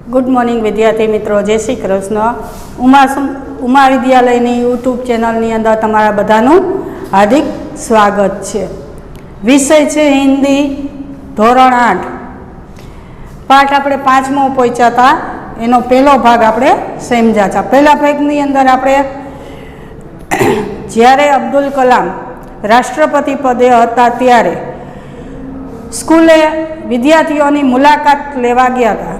Good morning विद्यार्थी मित्रों, जय श्री कृष्ण। उमा विद्यालयनी यूट्यूब चेनलनी अंदर तमारा बधानुं हार्दिक स्वागत है। विषय है हिंदी धोरण 8, पाठ आपणे 5मो पहोंच्या था, एनो पहलो भाग आपणे समझ्या था। पहला भागनी अंदर आपणे ज्यारे अब्दुल कलाम राष्ट्रपति पदे हता त्यारे स्कूले विद्यार्थीओनी मुलाकात लेवा गया था,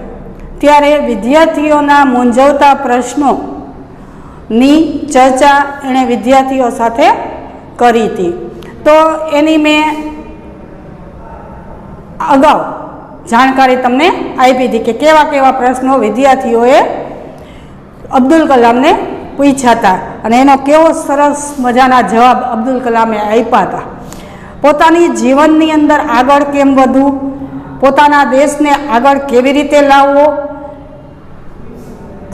त्यारे विद्यार्थीओना मूंझवता प्रश्नोनी चर्चा एणे विद्यार्थीओ साथे करी थी। तो एनी मैं अगाऊ जानकारी तमने आपी थी कि केवा केवा प्रश्नों विद्यार्थीओए अब्दुल कलाम ने पूछा था अने एनो केवो सरस मजाना जवाब अब्दुल कलामे आप्या था। पोतानी जीवननी अंदर आगळ केम वधवुं, पोताना देशने आगळ केवी रीते लाववो,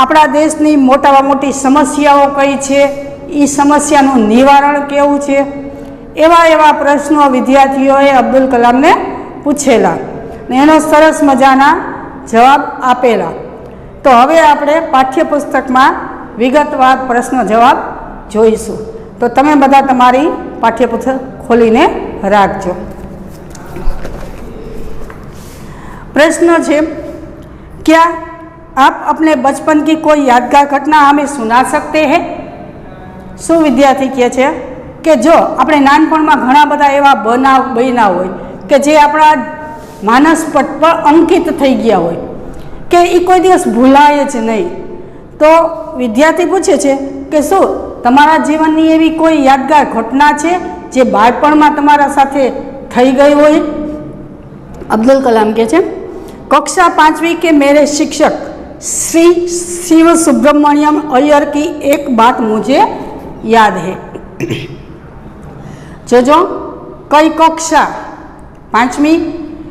आपणा देशनी मोटामां मोटी समस्याओ कई छे, ई समस्यानुं निवारण केवुं छे, एवा एवा प्रश्नो विद्यार्थीओए अब्दुल कलामने पूछेला ने एनो सरस मजाना जवाब आपेला। तो हवे आपणे पाठ्यपुस्तकमां विगतवार प्रश्न जवाब जोईशुं। तो तमे बधा तमारी पाठ्यपुस्तक खोलीने राखजो। प्रश्न है, क्या आप अपने बचपन की कोई यादगार घटना हमें सुना सकते हैं? शू विद्यार्थी कहे छे कि जो अपने नानपणमां घणा बधा एवा बनाव बन्या होय के जे आपणा मानसपट पर अंकित थई गया होय के ई कोई दिवस भूलाय ज नहीं। तो विद्यार्थी पूछे छे कि शू तमारा जीवननी एवी कोई यादगार घटना छे जे बाळपणमां तमारा साथे थई गई होय? अब्दुल कलाम कहे छे, कक्षा 5वीं के मेरे शिक्षक श्री शिव सुब्रमण्यम अय्यर की एक बात मुझे याद है। जो कई कक्षा 5મી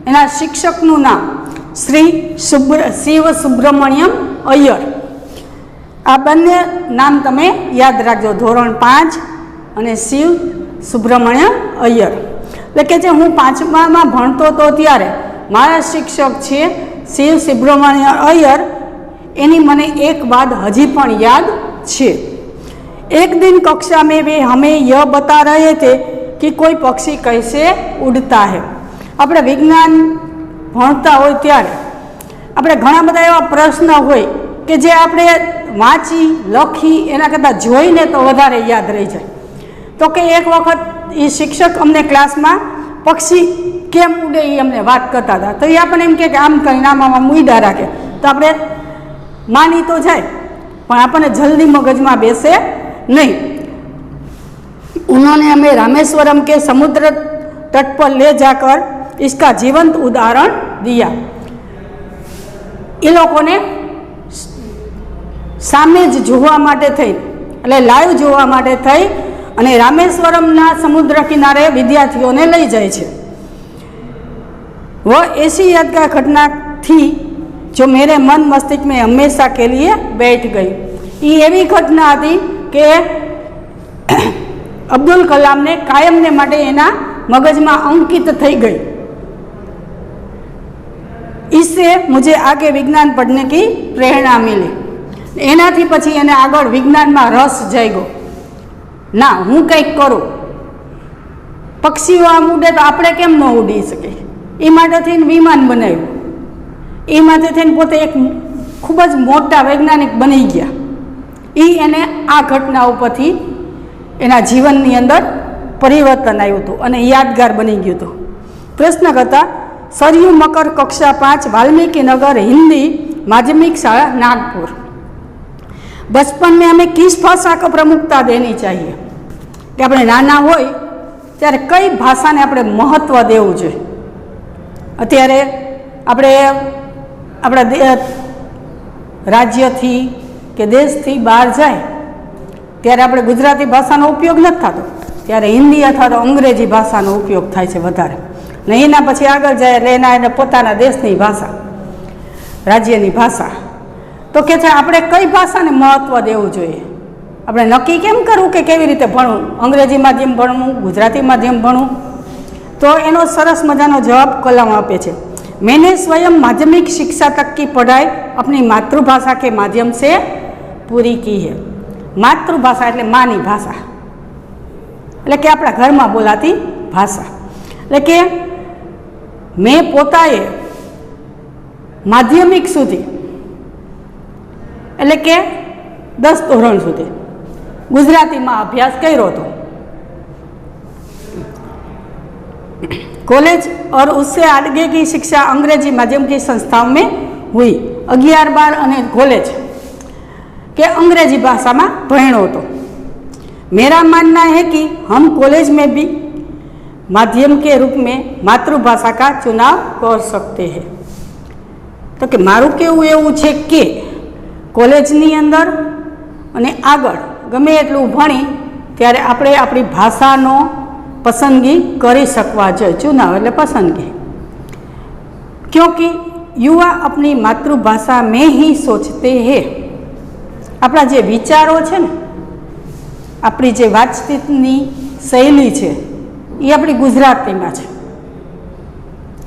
एना शिक्षकનું नाम श्री शिव सुब्रमण्यम अय्यर। आ बंने नाम तमे याद राखजो, धोरण 5 અને शिव सुब्रमण्यम अय्यर। એટલે કે જે હું 5મામાં ભણતો તો ત્યારે મારા શિક્ષક છે शिव सुब्रमण्यम अय्यर, एनी मने एक बात हजी पण याद छे। एक दिन कक्षा में वे हमें यह बता रहे थे कि कोई पक्षी कैसे उड़ता है। આપણે વિજ્ઞાન ભણતા હોય ત્યારે આપણે ઘણા બધા એવા પ્રશ્ન હોય કે જે આપણે વાંચી લખી એના કરતાં જોઈને તો વધારે યાદ રહી જાય। તો કે એક વખત એ શિક્ષક અમને ક્લાસમાં પક્ષી કેમ ઉડે એ અમને વાત કરતા હતા। તો એ આપણને એમ કે આમ કરીને આમ ઉડા રાખે તો આપણે માની તો જાય પણ આપણને જલ્દી મગજમાં બેસે नहीं। उन्होंने हमें रामेश्वरम के समुद्र तट पर ले जाकर इसका जीवंत उदाहरण दिया। ये लोगों ने सामे ज जोवा माटे थई એટલે લાઈવ જોવા માટે થઈ અને રામેશ્વરમના સમુદ્ર કિનારે વિદ્યાર્થીઓને લઈ જાય છે। वह ऐसी यादगार घटना थी जो मेरे मन मस्तिष्क में हमेशा के लिए बैठ गई। ये एवी घटना थी कि अब्दुल कलाम ने कायम ने माटे एना मगज में अंकित थई गई। इससे मुझे आगे विज्ञान पढ़ने की प्रेरणा मिली। एनाथी पछी एने आगळ विज्ञान में रस जाग्यो, ना हूँ कंईक करूँ। पक्षीओ आम उड़े तो आपणे केम न उड़ी शके, ए माटे थईने विमान बनाव्युं, ए माटे थईने पोते एक खूब ज मोटा वैज्ञानिक बनी गया। ए एने आ घटना उपरथी एना जीवननी अंदर परिवर्तन आव्युं हतुं अने यादगार बनी गयुं हतुं। प्रश्न करता, सरयू मकर कक्षा 5 वाल्मीकि नगर हिंदी माध्यमिक शाला नागपुर। बचपन में हमें किस भाषा को प्रमुखता देनी चाहिए? कि अपने नाना होय त्यारे कई भाषा ने अपने महत्व देवुं जोईए। अत्यारे अपने अपना राज्यथी के देशथी बहार जाए त्यारे आपणे गुजराती भाषानो उपयोग नथी थतो, त्यारे हिंदी अथवा तो अंग्रेजी भाषानो उपयोग थाय छे वधारे। ने एना पछी आगळ जाए એટલે एना पोताना देशनी भाषा, राज्यनी भाषा। तो के छे आपणे कई भाषाने महत्व देवुं जोईए। आपणे नक्की केम करवुं के केवी रीते भणવું, अंग्रेजी माध्यम भणવું, गुजराती माध्यम भणવું? तो एनो सरस मजानो जवाब कलाम आपे छे। मैंने स्वयं माध्यमिक शिक्षा तक की पढ़ाई अपनी मातृभाषा के माध्यम से पूरी की है। मातृभाषा એટલે માની ભાષા, એટલે કે આપણા ઘરમાં બોલાતી ભાષા. એટલે કે મેં પોતાએ માધ્યમિક સુધી એટલે કે 10 ધોરણ સુધી ગુજરાતીમાં અભ્યાસ કર્યો હતો. कॉलेज और उससे आगे की शिक्षा अंग्रेजी माध्यम की संस्थाओं में हुई. 11-12 અને कॉलेज के अंग्रेजी भाषा में भण्यो तो. मेरा मानना है कि हम कॉलेज में भी माध्यम के रूप में मातृभाषा का चुनाव कर सकते हैं. तो कि मारू केवुं एवुं छे के कॉलेजनी अंदर अने आगळ गमे एटલું भणी त्यारे આપણે આપણી ભાષાનો पसंदगी करी सकवा જોઈએ. चुनाव એટલે पसंदगी, क्योंकि युवा अपनी मातृभाषा में ही सोचते हैं. अपना जे विचारों है ने, अपनी जे वातचीतनी शैली है ये अपनी गुजराती में है.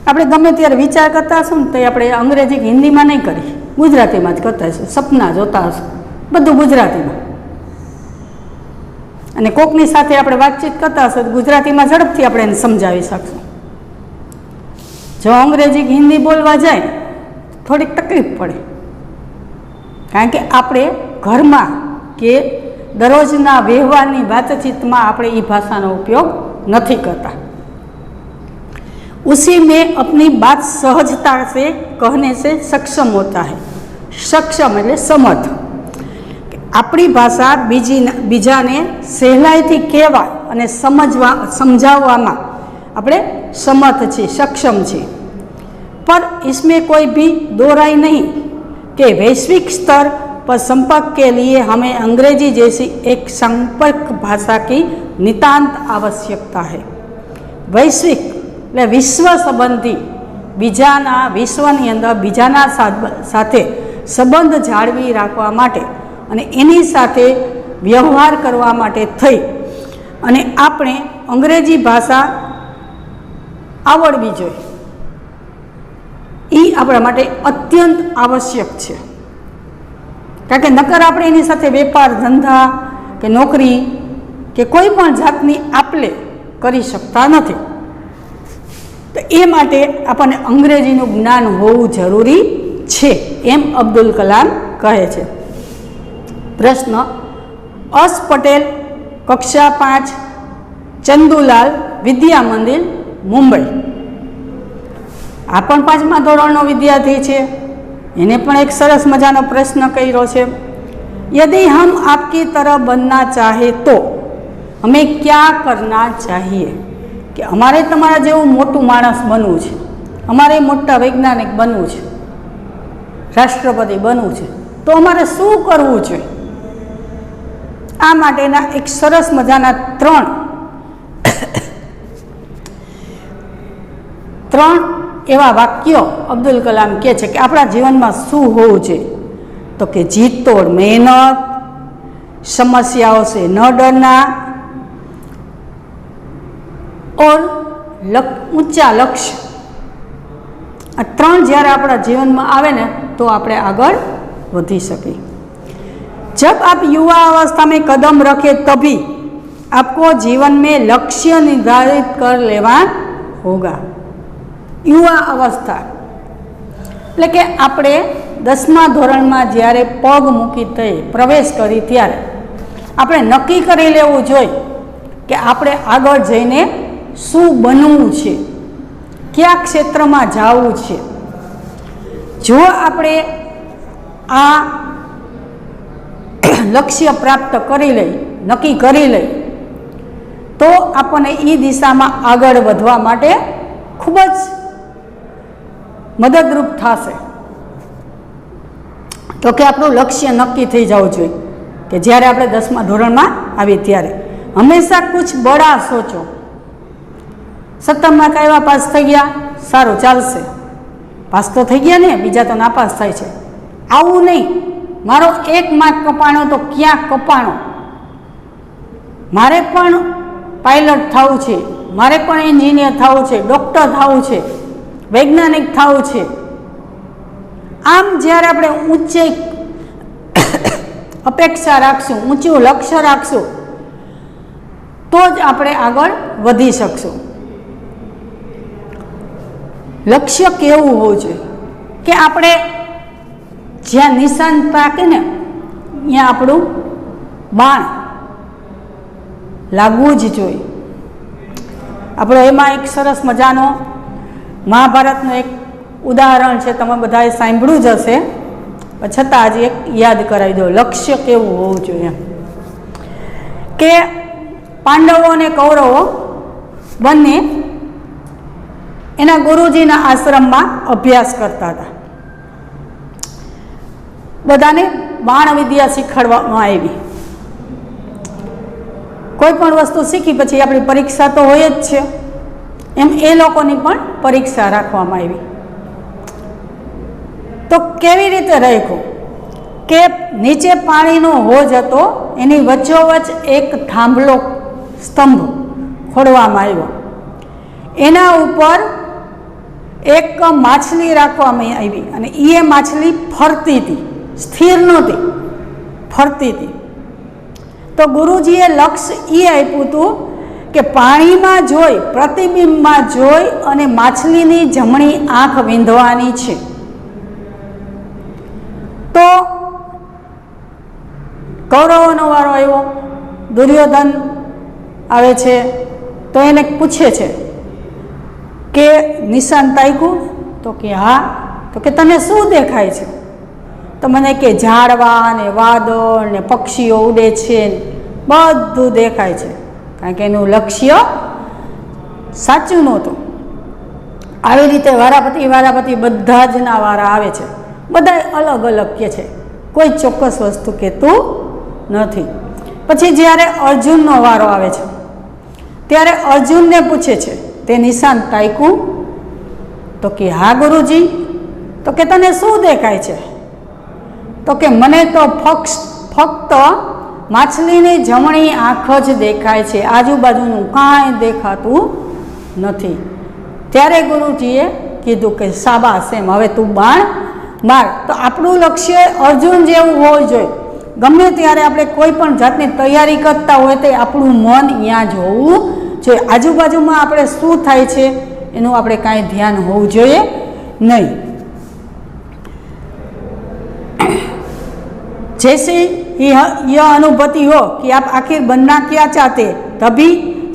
આપણે ગમે ત્યારે વિચાર કરતા હશું ને તો આપણે અંગ્રેજી કે હિન્દીમાં નહીં કરી, ગુજરાતીમાં જ કરતા હશું. સપના જોતા હશું બધું ગુજરાતીમાં, અને કોકની સાથે આપણે વાતચીત કરતા હશું તો ગુજરાતીમાં ઝડપથી આપણે એને સમજાવી શકશું. જો અંગ્રેજી કે હિન્દી બોલવા જાય થોડીક તકલીફ પડે, કારણ કે આપણે ઘરમાં કે દરરોજના વ્યવહારની વાતચીતમાં આપણે એ ભાષાનો ઉપયોગ નથી કરતા. उसी में अपनी बात सहजता से कहने से सक्षम होता है. सक्षम એટલે સમર્થ. આપણી ભાષા બીજાને સહેલાઈથી કહેવા અને સમજાવવામાં આપણે સમર્થ છીએ, સક્ષમ છીએ. पर इसमें कोई भी दो राय नहीं कि वैश्विक स्तर पर संपर्क के लिए हमें अंग्रेजी जैसी एक संपर्क भाषा की नितांत आवश्यकता है. वैश्विक એટલે વિશ્વ સંબંધી, બીજાના વિશ્વની અંદર બીજાના સાથે સંબંધ જાળવી રાખવા માટે અને એની સાથે વ્યવહાર કરવા માટે થઈ અને આપણે અંગ્રેજી ભાષા આવડવી જોઈએ. એ આપણા માટે અત્યંત આવશ્યક છે, કારણ કે નકર આપણે એની સાથે વેપાર ધંધા કે નોકરી કે કોઈ પણ જાતની આપલે કરી શકતા નથી. તો એ માટે આપણને અંગ્રેજીનું જ્ઞાન હોવું જરૂરી છે, એમ અબ્દુલ કલામ કહે છે. પ્રશ્ન: અસ પટેલ, કક્ષા 5, ચંદુલાલ વિદ્યા મંદિર, મુંબઈ. આ પણ 5મા ધોરણનો વિદ્યાર્થી છે, એને પણ એક સરસ મજાનો પ્રશ્ન કર્યો છે. यदि हम आपकी तरह बनना चाहे तो हमें क्या करना चाहिए? कि अमारे तमारा जेवुं मोटुं माणस बनवुं छे, अमारे मोटा वैज्ञानिक बनवुं छे, राष्ट्रपति बनवुं छे, तो अमारे शुं करवुं जोईए? आ माटेना एक सरस मजाना त्रण एवा वाक्यो अब्दुल कलाम कहे छे कि आपणा जीवनमां शुं होवुं जोईए. तो कि जीत तोड़ मेहनत, समस्याओं से न डरना और ऊंचा लक्ष्य. आ त्रण ज्यारे आपणा जीवन में आवे ने तो आपणे आगळ वधी सकीए. जब आप युवा अवस्था में कदम रखें तभी आपको जीवन में लक्ष्य निर्धारित कर लेना होगा. युवा अवस्था એટલે કે આપણે 10મા ધોરણમાં જ્યારે પગ મૂકી તે પ્રવેશ કરી ત્યારે આપણે નક્કી કરી લેવું જોઈએ કે આપણે આગળ જઈને શું બનવું છે, કયા ક્ષેત્રમાં જવું છે. જો આપણે આ લક્ષ્ય પ્રાપ્ત કરી લઈ, નક્કી કરી લઈ, તો આપણને એ દિશામાં આગળ વધવા માટે ખૂબ જ મદદરૂપ થશે. તો કે આપણું લક્ષ્ય નક્કી થઈ જવું જોઈએ કે જ્યારે આપણે 10મા ધોરણમાં આવીએ ત્યારે હંમેશા કુછ બડા સોચો. 7મા કયા પાસ થઈ ગયા, સારું ચાલશે, પાસ તો થઈ ગયા ને, બીજા તો નાપાસ થાય છે. આવું નહીં, મારો 1 માર્ક કપાણો તો ક્યાં કપાણો, મારે પણ પાયલટ થવું છે, મારે પણ એન્જિનિયર થવું છે, ડૉક્ટર થવું છે, વૈજ્ઞાનિક થવું છે, આમ જ્યારે આપણે ઊંચી અપેક્ષા રાખશું, ઊંચું લક્ષ્ય રાખશું, તો જ આપણે આગળ વધી શકશું. લક્ષ્ય કેવું હોવું જોઈએ કે આપણે જ્યાં નિશાન પાકે ને ત્યાં આપણું બાણ લાગવું જ જોઈએ. આપણો એમાં એક સરસ મજાનો મહાભારતનું એક ઉદાહરણ છે, તમે બધાએ સાંભળ્યું જ હશે, પણ છતાં હજી એક યાદ કરાવી દો. લક્ષ્ય કેવું હોવું જોઈએ કે પાંડવો અને કૌરવો બંને એના ગુરુજીના આશ્રમમાં અભ્યાસ કરતા હતા. બધાને બાણ વિદ્યા શીખવાડવામાં આવી. કોઈ પણ વસ્તુ શીખી પછી આપણી પરીક્ષા તો હોય જ છે, એમ એ લોકોની પણ પરીક્ષા રાખવામાં આવી. તો કેવી રીતે રાખ્યું કે નીચે પાણીનો હોજ હતો, એની વચ્ચોવચ્ચ એક થાંભલો સ્તંભ ખોડવામાં આવ્યો, એના ઉપર એક માછલી રાખવામાં આવી અને એ માછલી ફરતી હતી, સ્થિર નહોતી, ફરતી હતી. તો ગુરુજીએ લક્ષ્ય એ આપ્યું હતું કે પાણીમાં જોઈ, પ્રતિબિંબમાં જોઈ અને માછલીની જમણી આંખ વીંધવાની છે. તો કૌરવોનો વારો આવ્યો, દુર્યોધન આવે છે તો એને પૂછે છે કે નિશાન તાક્યું? તો કે હા. તો કે તને શું દેખાય છે? તો મને કે ઝાડવા ને વાદળ ને પક્ષીઓ ઉડે છે, બધું દેખાય છે, કારણ કે એનું લક્ષ્ય સાચું નહોતું. આવી રીતે વારાફરતી બધા જ ના વારા આવે છે, બધા અલગ અલગ કહે છે, કોઈ ચોક્કસ વસ્તુ કહેતું નથી. પછી જ્યારે અર્જુનનો વારો આવે છે ત્યારે અર્જુનને પૂછે છે તે નિશાન તાક્યું? તો કે હા ગુરુજી. તો કે તને શું દેખાય છે? તો કે મને તો ફક્ત માછલીની જમણી આંખ જ દેખાય છે, આજુબાજુનું કાંઈ દેખાતું નથી. ત્યારે ગુરુજીએ કીધું કે શાબાશ, એમ હવે તું બાણ માર. તો આપણું લક્ષ્ય અર્જુન જેવું હોવું જોઈએ. ગમે ત્યારે આપણે કોઈ પણ જાતની તૈયારી કરતા હોય તો આપણું મન ત્યાં જ હોવું જોઈએ. આજુબાજુમાં આપણે શું થાય છે એનું આપણે કાંઈ ધ્યાન હોવું જોઈએ નહીં. जैसे यह अनुभूति हो कि आप आखिर बनना क्या चाहते, तभी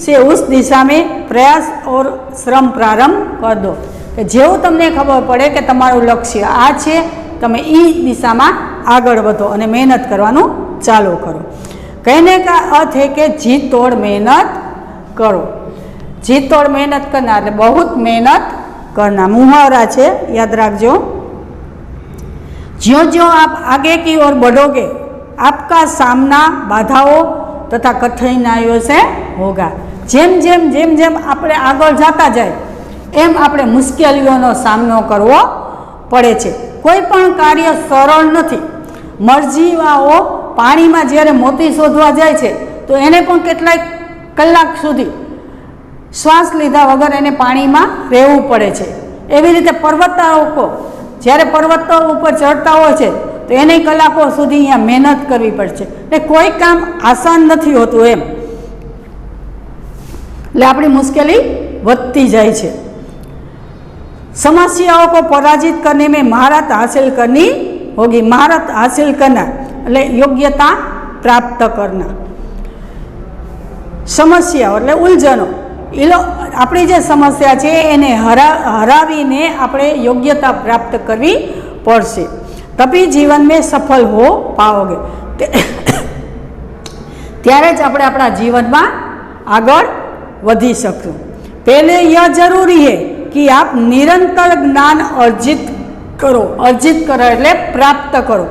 से उस दिशा में प्रयास और श्रम प्रारंभ कर दो. કે જેવું તમને ખબર પડે કે તમારું લક્ષ્ય આ છે, તમે એ દિશામાં આગળ વધો અને મહેનત કરવાનું ચાલુ કરો. कहने का अर्थ है कि जी तोड़ मेहनत करो. जी तोड़ मेहनत करना એટલે बहुत मेहनत करना. मुहावरा છે, યાદ રાખજો. ज्यों ज्यों आप आगे की ओर बढ़ोगे, आपका सामना बाधाओं तथा कठिनाइयों से होगा. જેમ જેમ જેમ જેમ આપણે આગળ જતા જાય એમ આપણે મુશ્કેલીઓનો સામનો કરવો પડે છે. કોઈ પણ કાર્ય સરળ નથી. મરજીવાઓ પાણીમાં જ્યારે મોતી શોધવા જાય છે તો એને પણ કેટલાય કલાક સુધી શ્વાસ લીધા વગર એને પાણીમાં રહેવું પડે છે. એવી રીતે પર્વતારોહકો જ્યારે પર્વતો ઉપર ચડતા હોય છે તો એને કલાકો સુધી અહીંયા મહેનત કરવી પડશે. એટલે કોઈ કામ આસાન નથી હોતું એમ. એટલે આપણી મુશ્કેલી વધતી જાય છે. समस्याओं को पराजित करने में महारत हासिल करनी होगी. महारत हासिल करना એટલે યોગ્યતા પ્રાપ્ત કરના. સમસ્યાઓ એટલે ઉલઝનો, આપણી જે સમસ્યા છે એને હરાવીને આપણે યોગ્યતા પ્રાપ્ત કરવી પડશે. તभी जीवन में सफल हो पाओगे. ત્યારે જ આપણે આપણા જીવનમાં આગળ વધી શકશું. पहले यह जरूरी है कि आप निरंतर ज्ञान अर्जित करो. अर्जित करो એટલે પ્રાપ્ત કરો.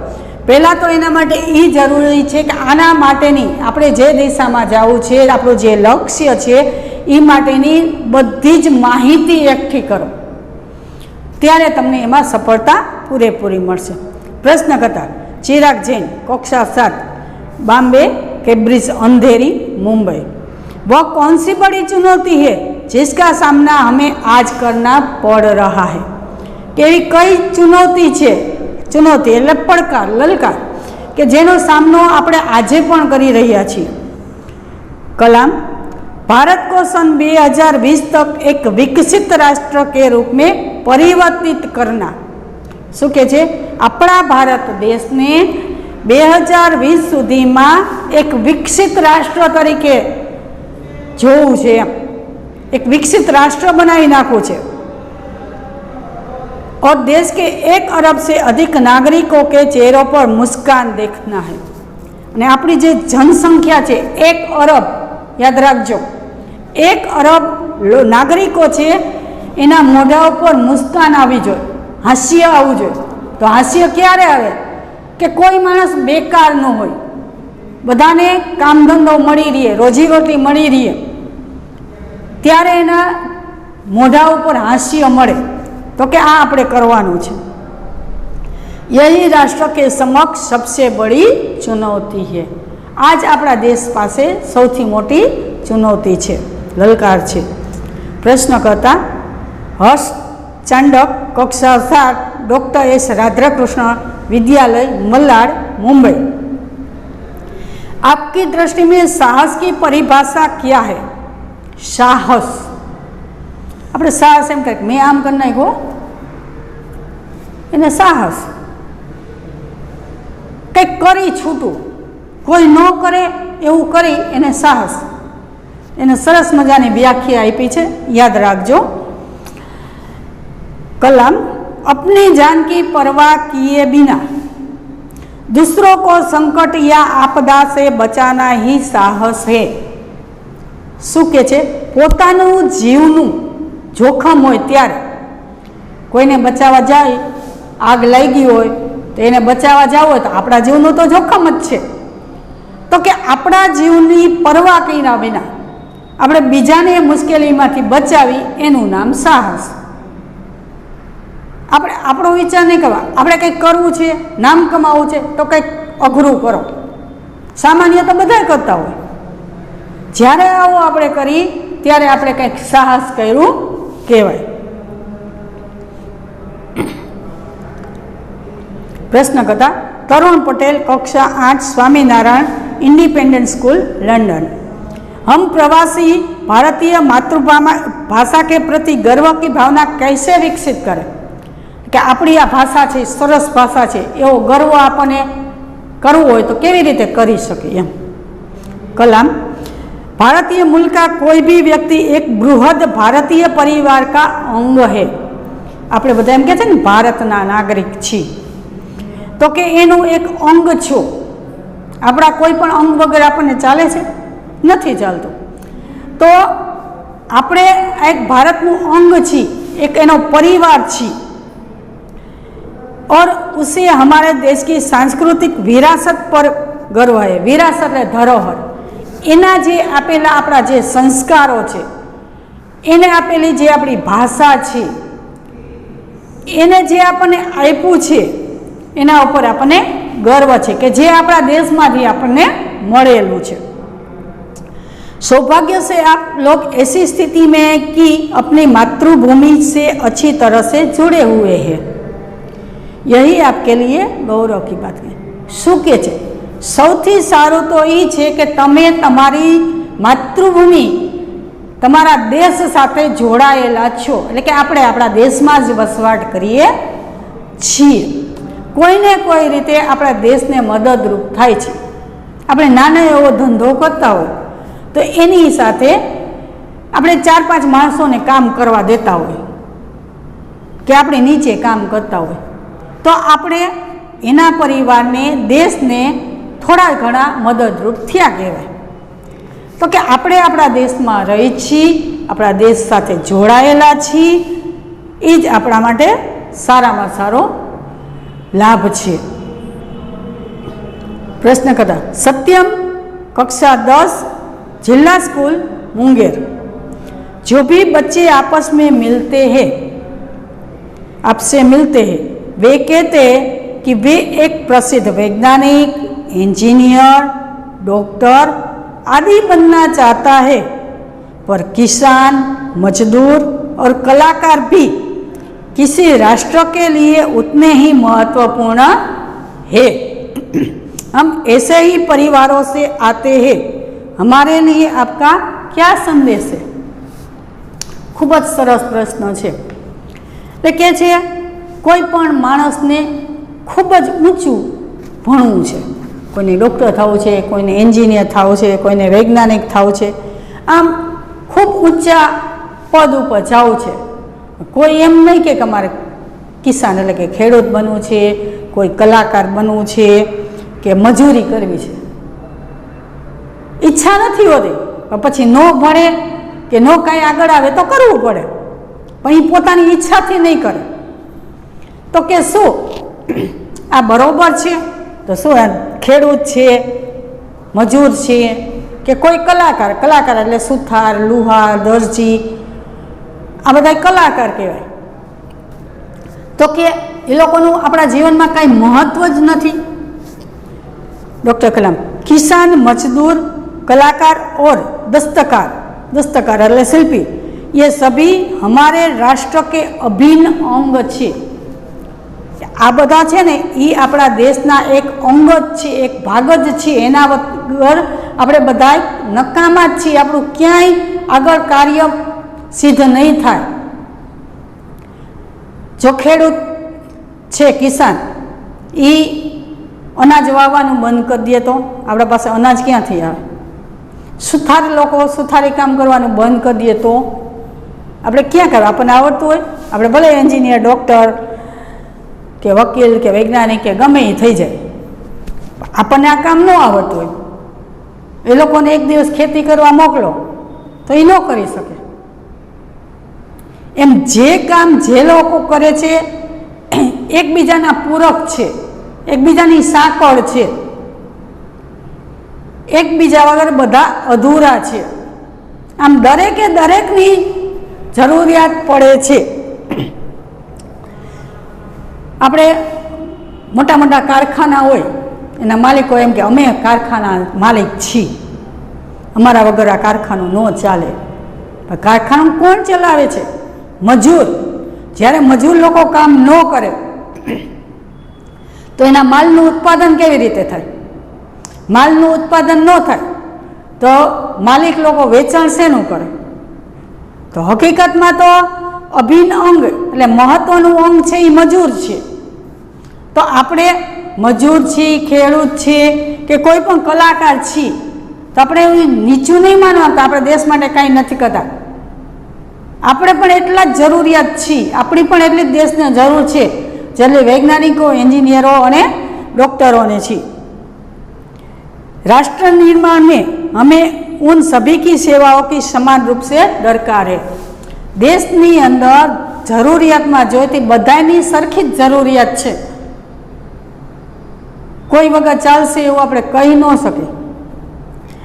પહેલાં તો એના માટે એ જરૂરી છે કે આના માટેની આપણે જે દિશામાં જવું છે, આપણું જે લક્ષ્ય છે એ માટેની બધી જ માહિતી એકઠી કરો, ત્યારે તમને એમાં સફળતા પૂરેપૂરી મળશે. પ્રશ્ન કરતા ચિરાગ જૈન, कक्षा 7, बॉम्बे, कैम्ब्रिज, अंधेरी, मुंबई. वह कौन सी बड़ी चुनौती है जिसका सामना हमें आज करना पड़ रहा है। केवी कई चुनौती है, चुनौती एटले પડકાર, લલકાર કે જેનો સામનો આપણે આજે પણ કરી રહ્યા છીએ। कलाम, भारत को सन 2020 तक एक विकसित राष्ट्र के रूप में परिवर्तित करना। शू कहे छे? अपना भारत देश ने 2020 सुधी में एक विकसित राष्ट्र तरीके जोवुं छे, एक विकसित राष्ट्र बनावी नाखवुं छे और देश के 1 अरब से अधिक नागरिकों के चेहरों पर मुस्कान देखना है। અને આપણી જે જનસંખ્યા છે 1 અરબ, યાદ રાખજો 1 અરબ નાગરિકો છે, એના મોઢા ઉપર મુસ્કાન આવી જોઈએ, હાસ્ય આવવું જોઈએ। તો હાસ્ય ક્યારે આવે? કે કોઈ માણસ બેકાર ન હોય, બધાને કામ ધંધો મળી રહે, રોજીરોટી મળી રહે, ત્યારે એના મોઢા ઉપર હાસ્ય મળે। તો કે આ આપણે કરવાનું છે। यही राष्ट्र के समक्ष सबसे बड़ी चुनौती है। आज अपना देश पासे सौथी मोटी चुनौती है, ललकार है। प्रश्नकर्ता हर्ष चांडक, कक्षा 7, डॉक्टर एस राधाकृष्ण विद्यालय, मल्लाड, मुंबई। आपकी दृष्टि में साहस की परिभाषा क्या है? साहस, अपने साहस एम कहे मैं आम कर नाख्यो एने साहस, કંઈક કરી છૂટું, કોઈ ન કરે એવું કરી એને સાહસ। એને સરસ મજાની વ્યાખ્યા આપી છે, યાદ રાખજો। कलाम, अपनी जान की परवाह किए बिना दूसरों को संकट या आपदा से बचाना ही साहस है। શું કે છે? પોતાનું જીવનું જોખમ હોય ત્યારે કોઈને બચાવવા જાય, આગ લાગી હોય તો એને બચાવવા જાવ હોય તો આપણા જીવનું તો જોખમ જ છે। તો કે આપણા જીવની પરવા કર્યા વિના આપણે બીજાને મુશ્કેલીમાંથી બચાવી એનું નામ સાહસ। આપણે આપણો વિચાર નહીં કરવા, આપણે કંઈક કરવું છે, નામ કમાવવું છે તો કંઈક અઘરું કરો, સામાન્ય તો બધા કરતા હોય। જ્યારે આવું આપણે કરી ત્યારે આપણે કંઈક સાહસ કર્યું કહેવાય। प्रश्नकर्ता तरुण पटेल, कक्षा 8, स्वामीनारायण इंडिपेंडेंट स्कूल, लंदन। हम प्रवासी भारतीय मातृभाषा के प्रति गर्व की भावना कैसे विकसित करें? कि अपनी आ भाषा है, सरस भाषा है, एवो गर्व आपने करवो होय तो केवी रीते करी शके एम। कलाम, भारतीय मूल का कोई भी व्यक्ति एक बृहद भारतीय परिवार का अंग है। आपणे बधा एम कहे छे ने भारतना नागरिक छी, तो कि एनु एक अंग छो। अपना कोई पण अंग वगैरह अपने चाले छे? नहीं चालतो। तो आपणे एक भारतनु अंग छी, एक एनो परिवार छी और उसे हमारे देश की सांस्कृतिक विरासत पर गर्व है। विरासत है धरोहर, एना जे आपेला आपणा जे संस्कारो छे, एने आपेली जे आपणी भाषा छे, एने जे आपणे आप्युं छे एना उपर आपने गर्व है कि जे अपना देश में आपने मळेलू है। सौभाग्य से आप लोग ऐसी स्थिति में हैं कि अपनी मातृभूमि से अच्छी तरह से जुड़े हुए हैं, यही आपके लिए गौरव की बात है। शू के छे? सौथी सारू तो ई छे कि तमे तमारी मातृभूमि, तमारा देश साथे जोड़ायेला छो, એટલે કે આપણે આપણા દેશમાં જ વસવાટ કરીએ છીએ। કોઈને કોઈ રીતે આપણા દેશને મદદરૂપ થાય છે। આપણે નાનો એવો ધંધો કરતા હોય તો એની સાથે આપણે 4-5 માણસોને કામ કરવા દેતા હોય કે આપણે નીચે કામ કરતા હોય તો આપણે એના પરિવારને, દેશને થોડા ઘણા મદદરૂપ થયા કહેવાય। તો કે આપણે આપણા દેશમાં રહી છીએ, આપણા દેશ સાથે જોડાયેલા છીએ, એ જ આપણા માટે સારામાં સારો लाभ है। प्रश्नकर्ता सत्यम, कक्षा 10, जिला स्कूल, मुंगेर। जो भी बच्चे आपस में मिलते हैं, आपसे मिलते हैं, वे कहते हैं कि वे एक प्रसिद्ध वैज्ञानिक, इंजीनियर, डॉक्टर आदि बनना चाहता है। पर किसान, मजदूर और कलाकार भी किसी राष्ट्र के लिए उतने ही महत्वपूर्ण है। हम ऐसे ही परिवारों से आते हैं, हमारे लिए आपका क्या संदेश है? खूब ज सरस प्रश्न है। એટલે કે છે કોઈ પણ માણસને ખૂબ જ ઊંચું ભણવું છે, કોઈને ડૉક્ટર થવું છે, કોઈને એન્જિનિયર થવું છે, કોઈને વૈજ્ઞાનિક થવું છે, આમ ખૂબ ઊંચા પદ ઉપર જવું છે. કોઈ એમ નહીં કે અમારે કિસાન એટલે કે ખેડૂત બનવું છે, કોઈ કલાકાર બનવું છે કે મજૂરી કરવી છે. ઈચ્છા નથી હોતી પણ પછી ન ભણે કે ન કાંઈ આગળ આવે તો કરવું પડે, પણ એ પોતાની ઈચ્છાથી નહીં કરે. તો કે શું આ બરોબર છે? તો શું ખેડૂત છે, મજૂર છે કે કોઈ કલાકાર, કલાકાર એટલે સુથાર, લુહાર, દરજી, આ બધા કલાકાર કહેવાય. તો કે એ લોકોનું આપણા જીવનમાં કાંઈ મહત્વ જ નથી. ડૉક્ટર કલામ, કિસાન, મજदूर, कलाकार और दस्तकार, दस्तकार એટલે શિલ્પી, ये सभी हमारे राष्ट्र के अभिन्न अंग છે. આ બધા છે ને એ આપણા દેશના એક અંગ જ છે, એક ભાગ જ છે. એના વગર આપણે બધા નકામા જ છીએ, આપણું ક્યાંય આગળ કાર્ય સિદ્ધ નહીં થાય. જો ખેડૂત છે, કિસાન, એ અનાજ વાવવાનું બંધ કરી દે તો આપણા પાસે અનાજ ક્યાંથી આવે? સુથાર લોકો સુથારી કામ કરવાનું બંધ કરી દે તો આપણે ક્યાં કરવા? આપણને આવડતું હોય, આપણે ભલે એન્જિનિયર, ડૉક્ટર કે વકીલ કે વૈજ્ઞાનિક કે ગમે એ થઈ જાય, આપણને આ કામ ન આવડતું હોય, એ લોકોને એક દિવસ ખેતી કરવા મોકલો તો એ ન કરી શકે. એમ જે કામ જે લોકો કરે છે એકબીજાના પૂરક છે, એકબીજાની સાંકળ છે, એકબીજા વગર બધા અધૂરા છે. આમ દરેકે દરેકની જરૂરિયાત પડે છે. આપણે મોટા મોટા કારખાના હોય, એના માલિકો એમ કે અમે કારખાના માલિક છીએ, અમારા વગર આ કારખાનું ન ચાલે. પણ કારખાનું કોણ ચલાવે છે? મજૂર. જ્યારે મજૂર લોકો કામ ન કરે તો એના માલનું ઉત્પાદન કેવી રીતે થાય? માલનું ઉત્પાદન ન થાય તો માલિક લોકો વેચાણ શેનું કરે? તો હકીકતમાં તો અભિન્ન અંગ એટલે મહત્વનું અંગ છે એ મજૂર છે. તો આપણે મજૂર છીએ, ખેડૂત છીએ કે કોઈ પણ કલાકાર છીએ, તો આપણે એવું નીચું નહીં માનવા કે આપણે દેશ માટે કાંઈ નથી કરતા. આપણે પણ એટલા જ જરૂરિયાત છીએ, આપણી પણ એટલી જ દેશને જરૂર છે જેટલી વૈજ્ઞાનિકો, એન્જિનિયરો અને डॉक्टरों ने छी. राष्ट्र निर्माण में हमें उन सभी की सेवाओं की समान रूप से दरकार है. देशनी अंदर जरूरियात में जोईती बधानी सरखी ज जरूरियात है. कोई वगैरह चालशे एवुं आपणे कही न सके.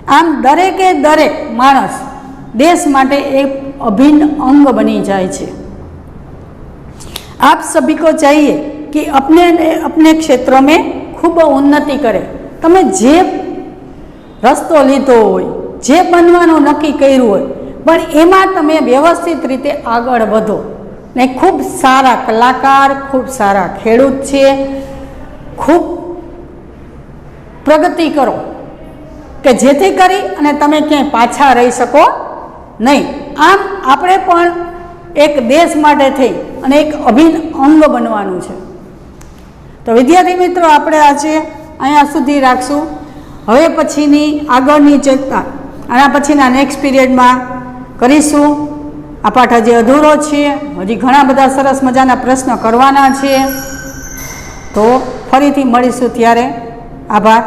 आम दरेके दरेक माणस देश माटे एक अभिन्न अंग बनी जाए छे. आप सभी को चाहिए कि अपने क्षेत्रों में खूब उन्नति करे. तमे जे रस्तो लीधो होय, जे बनवानुं नक्की कर्युं होय, पण एमां तमे व्यवस्थित रीते आगळ वधो ने खूब सारा कलाकार, खूब सारा खेडूत छे, खूब प्रगति करो के जेथी करी अने तमे क्यांय पाछा रही सको नहीं. आम आपणे पण एक देश माटे थई अने एक अभिन्न अंग बनवानुं छे. तो विद्यार्थी मित्रों, आपणे आजे अहींया सुधी राखशुं. हवे पछीनी आगळनी चर्चा आना पछीना नेक्स्ट पीरियडमां करीशुं. आ पाठ हजी अधूरो छे, हजी घणा बधा सरस मजाना प्रश्न करवाना छे. तो फरीथी मळीशुं त्यारे. आभार.